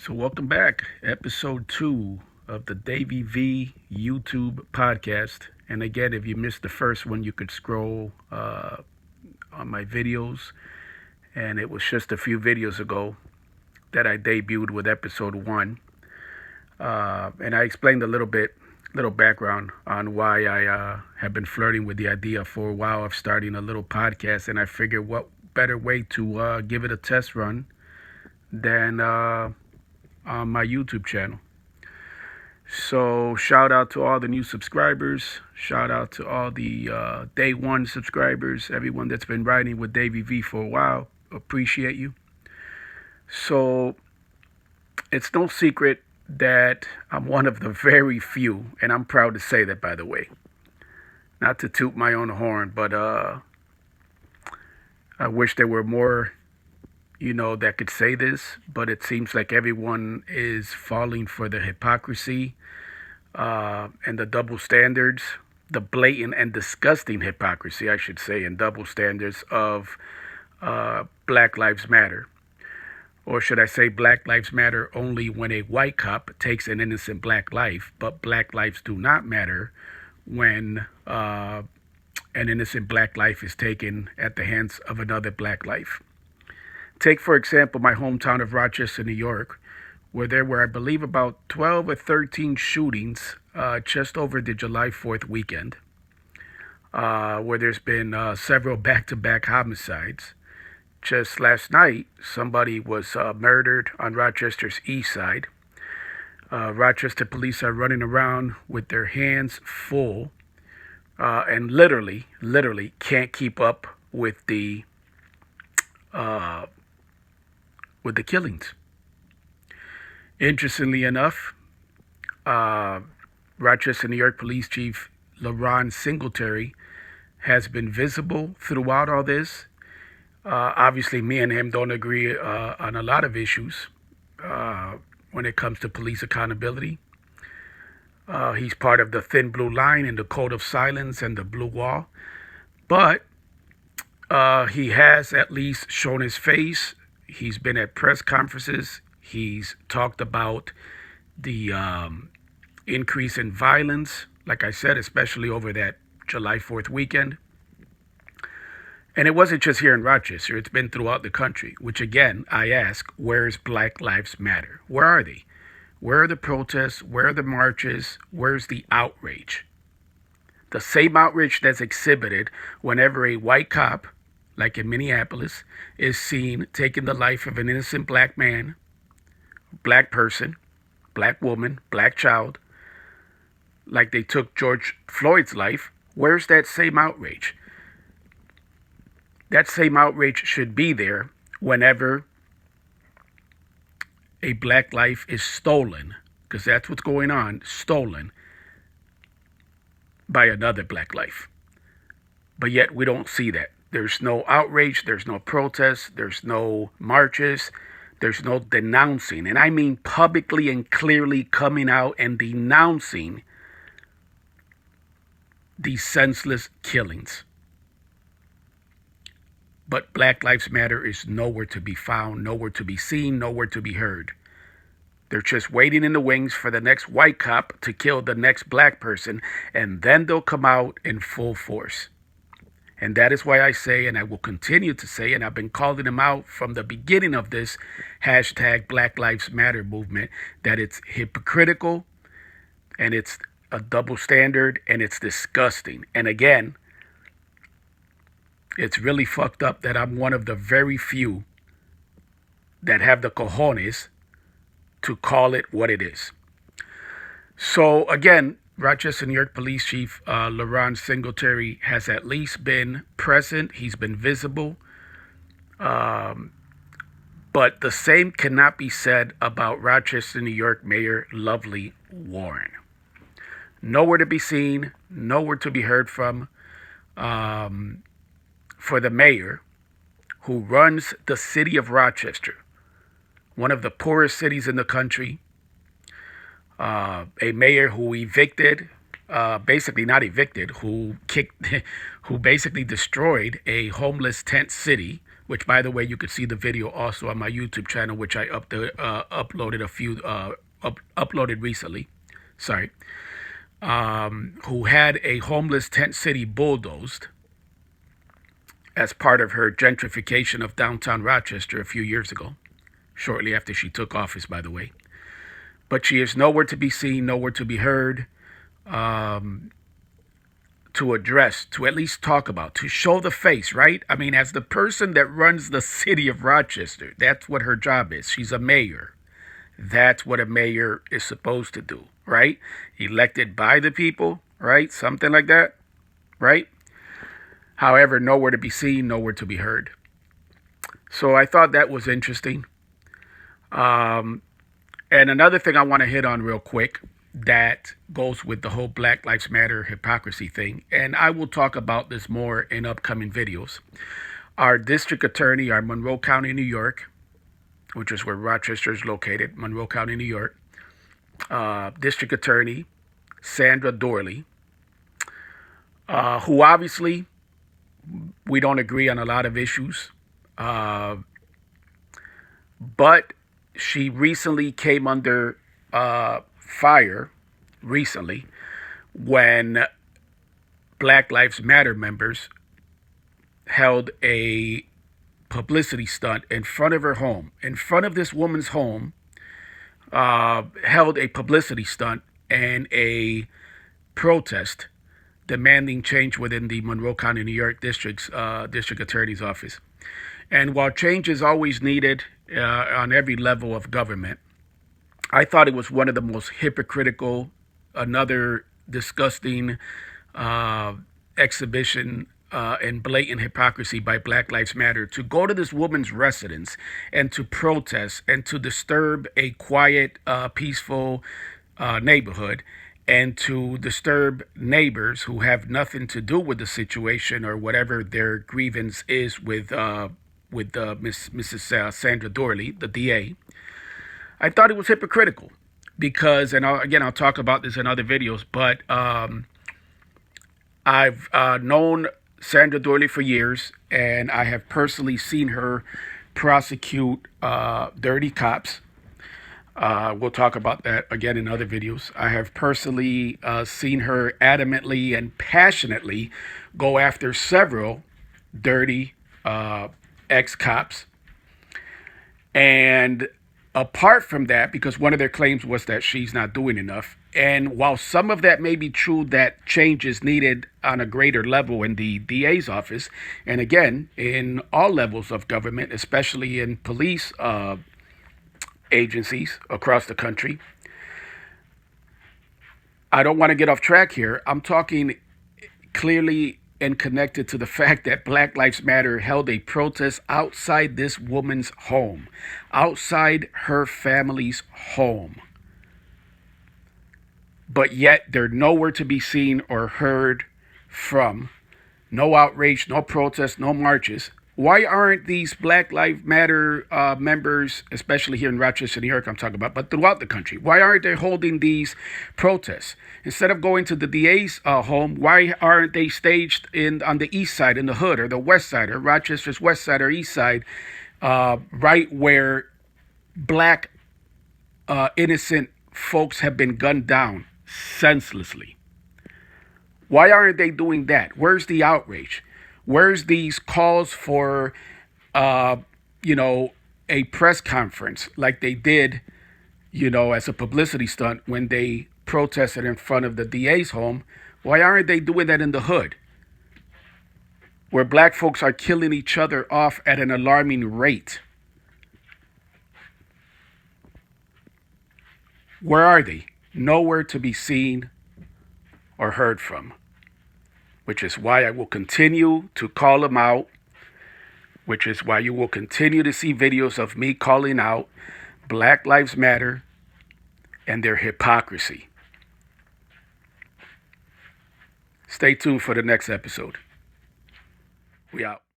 So, welcome back, episode 2 of the Davy V YouTube podcast. And again, if you missed the first one, you could scroll on my videos. And it was just a few videos ago that I debuted with episode 1. And I explained a little background on why I have been flirting with the idea for a while of starting a little podcast. And I figured what better way to give it a test run than on my YouTube channel. So shout out to all the new subscribers. Shout out to all the day one subscribers. Everyone that's been riding with Davy V for a while. Appreciate you. So it's no secret that I'm one of the very few, and I'm proud to say that, by the way. Not to toot my own horn, but I wish there were more that could say this, but it seems like everyone is falling for the hypocrisy and the double standards, the blatant and disgusting hypocrisy, I should say, and double standards of Black Lives Matter. Or should I say Black Lives Matter only when a white cop takes an innocent black life, but black lives do not matter when an innocent black life is taken at the hands of another black life. Take, for example, my hometown of Rochester, New York, where there were, I believe, about 12 or 13 shootings just over the July 4th weekend, where there's been several back-to-back homicides. Just last night, somebody was murdered on Rochester's east side. Rochester police are running around with their hands full and literally can't keep up with the killings. Interestingly enough, Rochester, New York Police Chief LaRon Singletary has been visible throughout all this. Obviously, me and him don't agree on a lot of issues when it comes to police accountability. He's part of the Thin Blue Line and the Code of Silence and the Blue Wall. But he has at least shown his face. He's been at press conferences. He's talked about the increase in violence, like I said, especially over that July 4th weekend. And it wasn't just here in Rochester. It's been throughout the country, which again, I ask, where's Black Lives Matter? Where are they? Where are the protests? Where are the marches? Where's the outrage? The same outrage that's exhibited whenever a white cop, like in Minneapolis, is seen taking the life of an innocent black man, black person, black woman, black child, like they took George Floyd's life. Where's that same outrage? That same outrage should be there whenever a black life is stolen, because that's what's going on, stolen by another black life. But yet we don't see that. There's no outrage, there's no protests, there's no marches, there's no denouncing. And I mean publicly and clearly coming out and denouncing these senseless killings. But Black Lives Matter is nowhere to be found, nowhere to be seen, nowhere to be heard. They're just waiting in the wings for the next white cop to kill the next black person, and then they'll come out in full force. And that is why I say, and I will continue to say, and I've been calling them out from the beginning of this hashtag Black Lives Matter movement, that it's hypocritical, and it's a double standard, and it's disgusting. And again, it's really fucked up that I'm one of the very few that have the cojones to call it what it is. So again, Rochester, New York Police Chief LaRon Singletary has at least been present. He's been visible. But the same cannot be said about Rochester, New York Mayor Lovely Warren. Nowhere to be seen, nowhere to be heard from. For the mayor who runs the city of Rochester, one of the poorest cities in the country, a mayor who evicted, basically not evicted, who basically destroyed a homeless tent city which, by the way, you could see the video also on my YouTube channel, which I uploaded recently. Sorry. Who had a homeless tent city bulldozed as part of her gentrification of downtown Rochester a few years ago, shortly after she took office, by the way. But she is nowhere to be seen, nowhere to be heard, to address, to at least talk about, to show the face, right? I mean, as the person that runs the city of Rochester, that's what her job is. She's a mayor. That's what a mayor is supposed to do, right? Elected by the people, right? Something like that, right? However, nowhere to be seen, nowhere to be heard. So I thought that was interesting. And another thing I want to hit on real quick that goes with the whole Black Lives Matter hypocrisy thing, and I will talk about this more in upcoming videos. Our district attorney, our Monroe County, New York, which is where Rochester is located, Monroe County, New York, district attorney, Sandra Dorley, who obviously we don't agree on a lot of issues, but she recently came under fire recently when Black Lives Matter members held a publicity stunt in front of her home, in front of this woman's home, held a publicity stunt and a protest demanding change within the Monroe County, New York district attorney's office. And while change is always needed on every level of government, I thought it was one of the most hypocritical, another disgusting exhibition and blatant hypocrisy by Black Lives Matter to go to this woman's residence and to protest and to disturb a quiet, peaceful neighborhood, and to disturb neighbors who have nothing to do with the situation or whatever their grievance is with Mrs. Sandra Dorley, the DA. I thought it was hypocritical because, and I'll talk about this in other videos, but I've known Sandra Dorley for years, and I have personally seen her prosecute dirty cops. We'll talk about that again in other videos. I have personally seen her adamantly and passionately go after several dirty ex-cops. And apart from that, because one of their claims was that she's not doing enough, and while some of that may be true, that change is needed on a greater level in the DA's office, and again, in all levels of government, especially in police agencies across the country. I don't want to get off track here. I'm talking clearly and connected to the fact that Black Lives Matter held a protest outside this woman's home, outside her family's home. But yet they're nowhere to be seen or heard from. No outrage, no protests, no marches. Why aren't these Black Lives Matter members, especially here in Rochester, New York, I'm talking about, but throughout the country, why aren't they holding these protests? Instead of going to the DA's home, why aren't they staged on the east side, in the hood, or the west side, or Rochester's west side or east side, right where black innocent folks have been gunned down senselessly? Why aren't they doing that? Where's the outrage? Where's these calls for, a press conference like they did, as a publicity stunt when they protested in front of the DA's home? Why aren't they doing that in the hood, where black folks are killing each other off at an alarming rate? Where are they? Nowhere to be seen or heard from. Which is why I will continue to call them out, which is why you will continue to see videos of me calling out Black Lives Matter and their hypocrisy. Stay tuned for the next episode. We out.